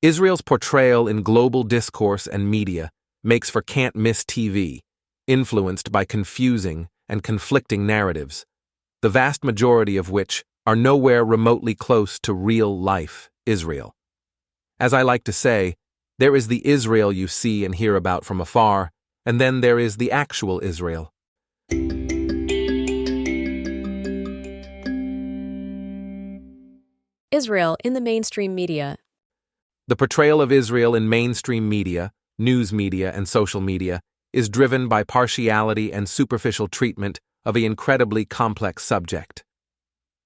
Israel's portrayal in global discourse and media makes for can't-miss TV, influenced by confusing and conflicting narratives, the vast majority of which are nowhere remotely close to real-life Israel. As I like to say, there is the Israel you see and hear about from afar, and then there is the actual Israel. Israel in the mainstream media. The portrayal of Israel in mainstream media, news media, and social media is driven by partiality and superficial treatment of an incredibly complex subject.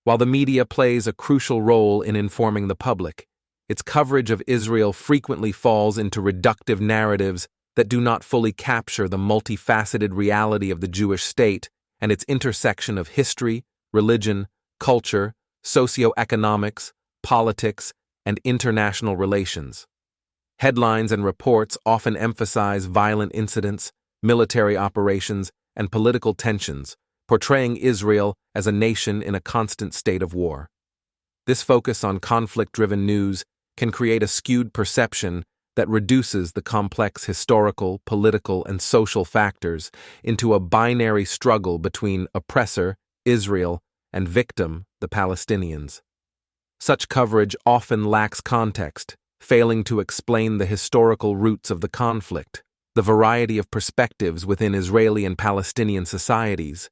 While the media plays a crucial role in informing the public, its coverage of Israel frequently falls into reductive narratives that do not fully capture the multifaceted reality of the Jewish state and its intersection of history, religion, culture, socioeconomics, politics, and international relations. Headlines and reports often emphasize violent incidents, military operations, and political tensions, portraying Israel as a nation in a constant state of war. This focus on conflict-driven news can create a skewed perception that reduces the complex historical, political, and social factors into a binary struggle between oppressor, Israel, and victim, the Palestinians. Such coverage often lacks context, failing to explain the historical roots of the conflict, the variety of perspectives within Israeli and Palestinian societies,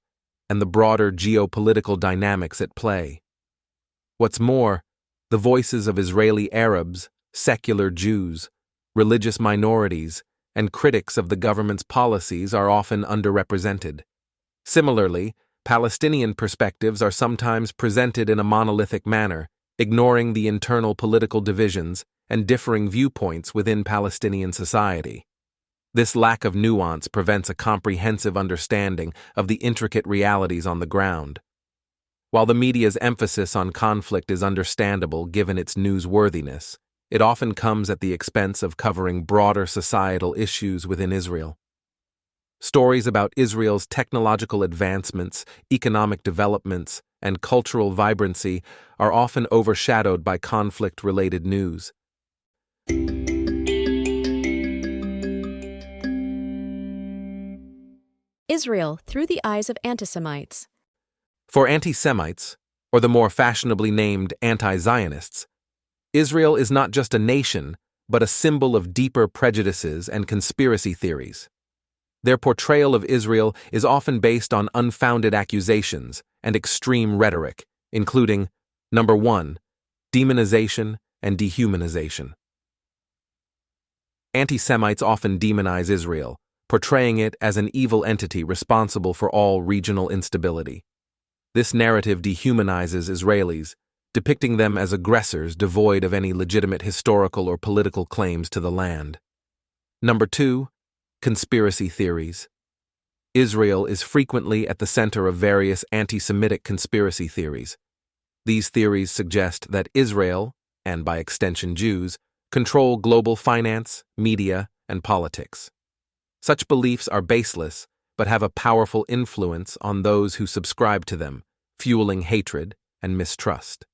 and the broader geopolitical dynamics at play. What's more, the voices of Israeli Arabs, secular Jews, religious minorities, and critics of the government's policies are often underrepresented. Similarly, Palestinian perspectives are sometimes presented in a monolithic manner, ignoring the internal political divisions and differing viewpoints within Palestinian society. This lack of nuance prevents a comprehensive understanding of the intricate realities on the ground. While the media's emphasis on conflict is understandable given its newsworthiness, it often comes at the expense of covering broader societal issues within Israel. Stories about Israel's technological advancements, economic developments, and cultural vibrancy are often overshadowed by conflict-related news. Israel through the eyes of anti-Semites. For anti-Semites, or the more fashionably named anti-Zionists, Israel is not just a nation, but a symbol of deeper prejudices and conspiracy theories. Their portrayal of Israel is often based on unfounded accusations and extreme rhetoric, including, number 1, demonization and dehumanization. Anti-Semites often demonize Israel, portraying it as an evil entity responsible for all regional instability. This narrative dehumanizes Israelis, depicting them as aggressors devoid of any legitimate historical or political claims to the land. Number 2, conspiracy theories. Israel is frequently at the center of various anti-Semitic conspiracy theories. These theories suggest that Israel, and by extension Jews, control global finance, media, and politics. Such beliefs are baseless, but have a powerful influence on those who subscribe to them, fueling hatred and mistrust.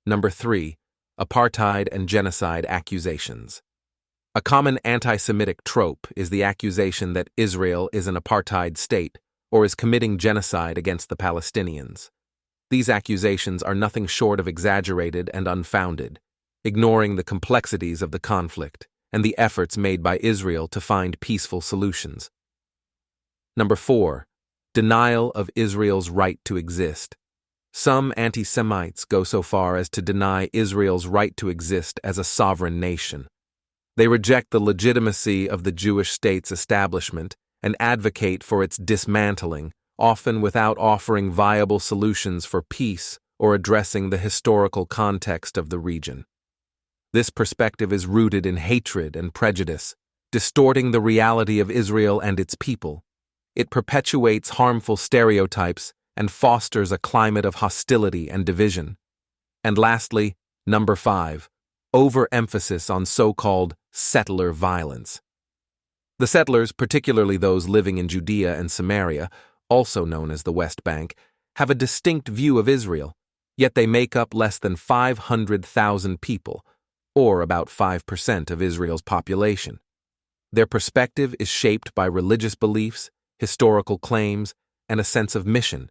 Number 3, apartheid and genocide accusations. A common anti-Semitic trope is the accusation that Israel is an apartheid state or is committing genocide against the Palestinians. These accusations are nothing short of exaggerated and unfounded, ignoring the complexities of the conflict and the efforts made by Israel to find peaceful solutions. Number 4, denial of Israel's right to exist. Some anti-Semites go so far as to deny Israel's right to exist as a sovereign nation. They reject the legitimacy of the Jewish state's establishment and advocate for its dismantling, often without offering viable solutions for peace or addressing the historical context of the region. This perspective is rooted in hatred and prejudice, distorting the reality of Israel and its people. It perpetuates harmful stereotypes and fosters a climate of hostility and division. And lastly, number 5, overemphasis on so-called settler violence. The settlers, particularly those living in Judea and Samaria, also known as the West Bank, have a distinct view of Israel, yet they make up less than 500,000 people, or about 5% of Israel's population. Their perspective is shaped by religious beliefs, historical claims, and a sense of mission.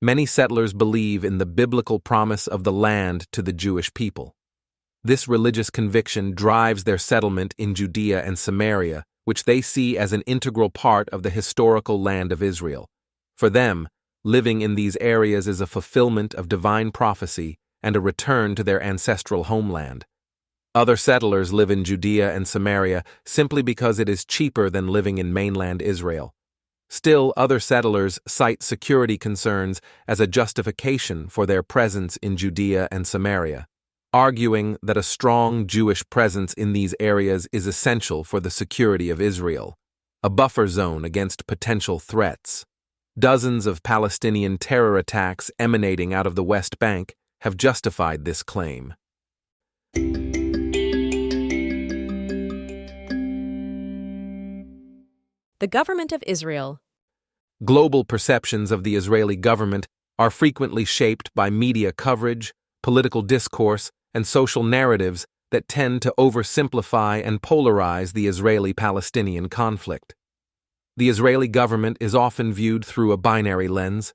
Many settlers believe in the biblical promise of the land to the Jewish people. This religious conviction drives their settlement in Judea and Samaria, which they see as an integral part of the historical land of Israel. For them, living in these areas is a fulfillment of divine prophecy and a return to their ancestral homeland. Other settlers live in Judea and Samaria simply because it is cheaper than living in mainland Israel. Still, other settlers cite security concerns as a justification for their presence in Judea and Samaria, arguing that a strong Jewish presence in these areas is essential for the security of Israel, a buffer zone against potential threats. Dozens of Palestinian terror attacks emanating out of the West Bank have justified this claim. The government of Israel. Global perceptions of the Israeli government are frequently shaped by media coverage, political discourse, and social narratives that tend to oversimplify and polarize the Israeli-Palestinian conflict. The Israeli government is often viewed through a binary lens,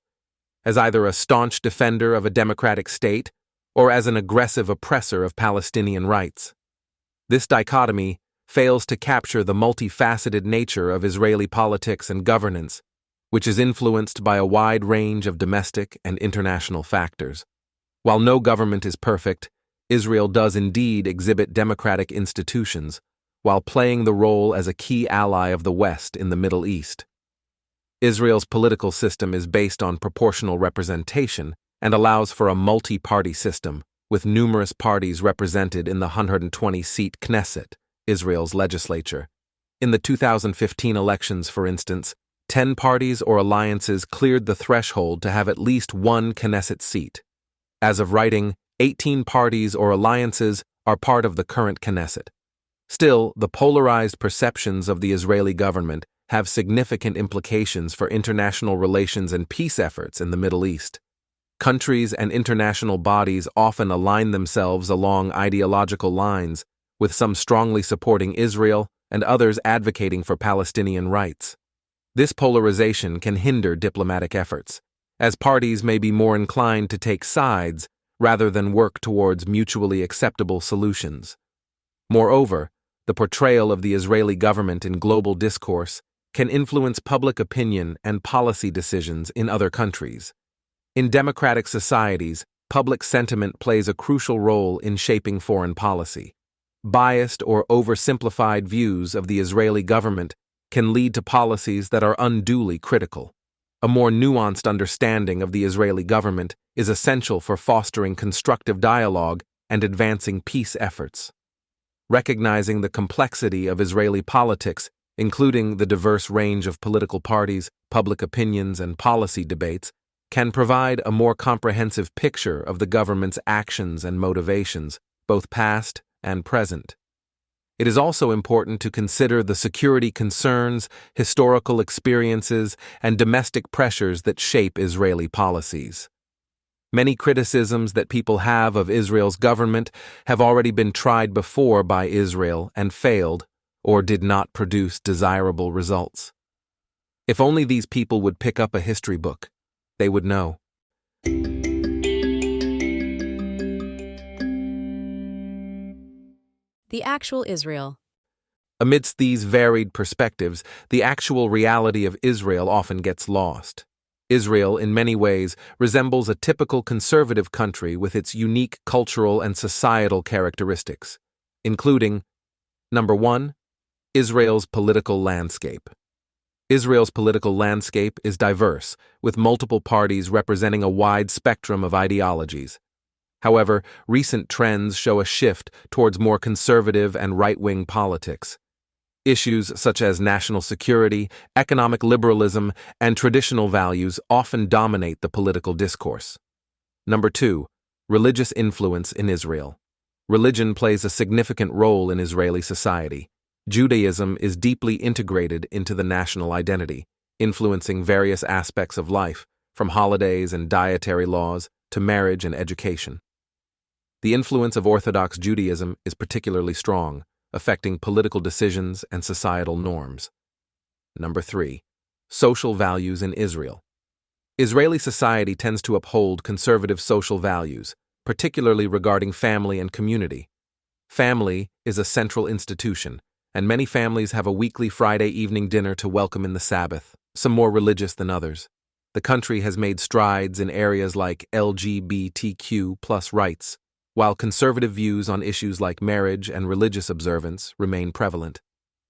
as either a staunch defender of a democratic state or as an aggressive oppressor of Palestinian rights. This dichotomy fails to capture the multifaceted nature of Israeli politics and governance, which is influenced by a wide range of domestic and international factors. While no government is perfect, Israel does indeed exhibit democratic institutions, while playing the role as a key ally of the West in the Middle East. Israel's political system is based on proportional representation and allows for a multi-party system, with numerous parties represented in the 120-seat Knesset, Israel's legislature. In the 2015 elections, for instance, 10 parties or alliances cleared the threshold to have at least one Knesset seat. As of writing, 18 parties or alliances are part of the current Knesset. Still, the polarized perceptions of the Israeli government have significant implications for international relations and peace efforts in the Middle East. Countries and international bodies often align themselves along ideological lines, with some strongly supporting Israel and others advocating for Palestinian rights. This polarization can hinder diplomatic efforts, as parties may be more inclined to take sides rather than work towards mutually acceptable solutions. Moreover, the portrayal of the Israeli government in global discourse can influence public opinion and policy decisions in other countries. In democratic societies, public sentiment plays a crucial role in shaping foreign policy. Biased or oversimplified views of the Israeli government can lead to policies that are unduly critical. A more nuanced understanding of the Israeli government is essential for fostering constructive dialogue and advancing peace efforts. Recognizing the complexity of Israeli politics, including the diverse range of political parties, public opinions, and policy debates, can provide a more comprehensive picture of the government's actions and motivations, both past and present. It is also important to consider the security concerns, historical experiences, and domestic pressures that shape Israeli policies. Many criticisms that people have of Israel's government have already been tried before by Israel and failed, or did not produce desirable results. If only these people would pick up a history book, they would know. The actual Israel. Amidst these varied perspectives, the actual reality of Israel often gets lost. Israel, in many ways, resembles a typical conservative country with its unique cultural and societal characteristics, including, number 1, Israel's political landscape. Israel's political landscape is diverse, with multiple parties representing a wide spectrum of ideologies. However, recent trends show a shift towards more conservative and right-wing politics. Issues such as national security, economic liberalism, and traditional values often dominate the political discourse. Number 2, religious influence in Israel. Religion plays a significant role in Israeli society. Judaism is deeply integrated into the national identity, influencing various aspects of life, from holidays and dietary laws to marriage and education. The influence of Orthodox Judaism is particularly strong, affecting political decisions and societal norms. Number 3. Social values in Israel. Israeli society tends to uphold conservative social values, particularly regarding family and community. Family is a central institution, and many families have a weekly Friday evening dinner to welcome in the Sabbath, some more religious than others. The country has made strides in areas like LGBTQ+ rights, while conservative views on issues like marriage and religious observance remain prevalent.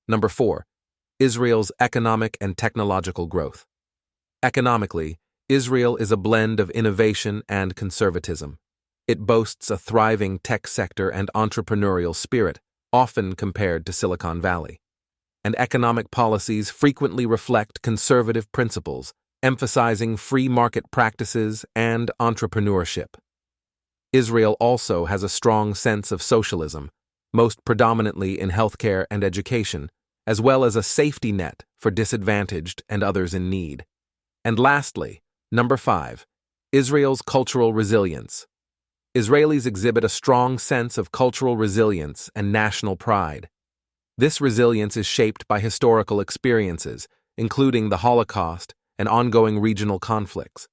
Number 4. Israel's economic and technological growth. Economically, Israel is a blend of innovation and conservatism. It boasts a thriving tech sector and entrepreneurial spirit, often compared to Silicon Valley. And economic policies frequently reflect conservative principles, emphasizing free market practices and entrepreneurship. Israel also has a strong sense of socialism, most predominantly in healthcare and education, as well as a safety net for disadvantaged and others in need. And lastly, number 5, Israel's cultural resilience. Israelis exhibit a strong sense of cultural resilience and national pride. This resilience is shaped by historical experiences, including the Holocaust and ongoing regional conflicts.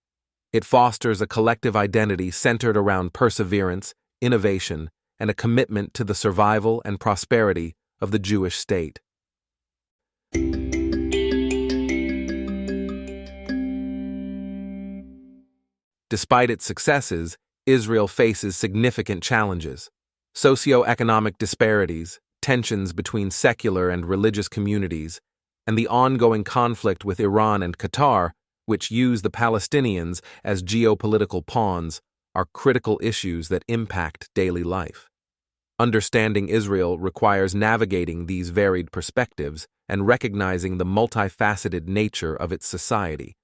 It fosters a collective identity centered around perseverance, innovation, and a commitment to the survival and prosperity of the Jewish state. Despite its successes, Israel faces significant challenges. Socioeconomic disparities, tensions between secular and religious communities, and the ongoing conflict with Iran and Qatar, which use the Palestinians as geopolitical pawns, are critical issues that impact daily life. Understanding Israel requires navigating these varied perspectives and recognizing the multifaceted nature of its society.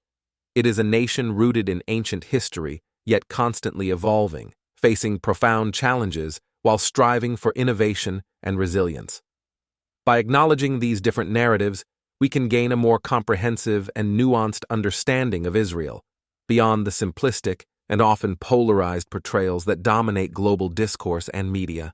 It is a nation rooted in ancient history, yet constantly evolving, facing profound challenges while striving for innovation and resilience. By acknowledging these different narratives, we can gain a more comprehensive and nuanced understanding of Israel, beyond the simplistic and often polarized portrayals that dominate global discourse and media.